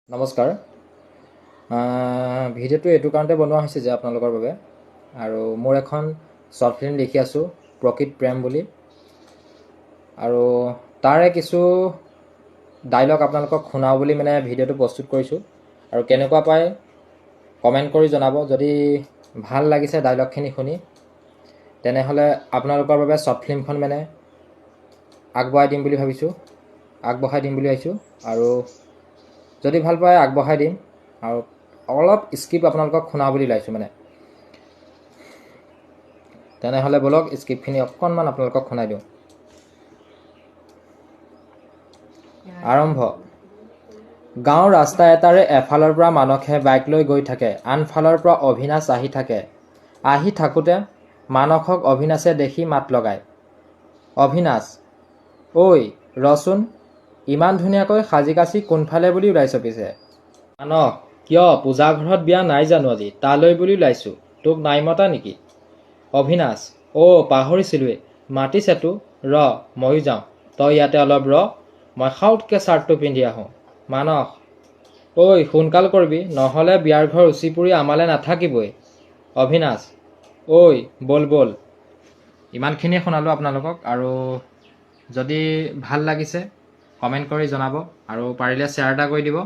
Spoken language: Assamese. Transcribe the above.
নমস্কাৰ। ভিডিঅ'টো এইটো কাৰণতে বনোৱা হৈছে যে আপোনালোকৰ বাবে আৰু মোৰ এখন শ্বৰ্ট ফিল্ম লিখি আছোঁ প্ৰকৃত প্ৰেম বুলি, আৰু তাৰে কিছু ডাইলগ আপোনালোকক শুনাওঁ বুলি ভিডিঅ'টো প্ৰস্তুত কৰিছোঁ। আৰু কেনেকুৱা পায় কমেণ্ট কৰি জনাব। যদি ভাল লাগিছে ডাইলগখিনি শুনি, তেনেহ'লে আপোনালোকৰ বাবে শ্বৰ্ট ফিল্মখন আগবঢ়াই দিম বুলি ভাবিছোঁ, আৰু যদি ভাল পায় আগবঢ়াই দিম। আৰু অলপ স্ক্ৰিপ্ট আপোনালোকক শুনাওঁ বুলি ওলাইছোঁ তেনেহ'লে বলক স্ক্ৰিপ্টখিনি অকণমান আপোনালোকক শুনাই দিওঁ। আৰম্ভ। গাঁৱৰ ৰাস্তা এটাৰে এফালৰ পৰা মানসে বাইক লৈ গৈ থাকে, আনফালৰ পৰা অভিনাশ আহি থাকে। আহি থাকোঁতে মানসক অভিনাশে দেখি মাত লগায়। অভিনাশ, ঐ ৰচোন, ইমান ধুনীয়াকৈ সাজি কাচি কোনফালে বুলি ওলাইছ পিছে? মানস, কিয় পূজা ঘৰত বিয়া নাই জানো আজি? তালৈ বুলি ওলাইছোঁ। তোক নাই মতা নেকি? অভিনাশ, পাহৰিছিলোঁৱেই, মাতিছেতো, ৰ ময়ো যাওঁ, তই ইয়াতে অলপ ৰ, মই সাউতকৈ চাৰ্টটো পিন্ধি আহোঁ। মানস, সোনকাল কৰিবি, নহ'লে বিয়াৰ ঘৰ উচি পুৰি আমালৈ নাথাকিবই। অভিনাশ, বল বল। ইমানখিনিয়ে শুনালোঁ আপোনালোকক, আৰু যদি ভাল লাগিছে কমেণ্ট কৰি জনাব, আৰু পাৰিলে শ্বেয়াৰ এটা কৰি দিব।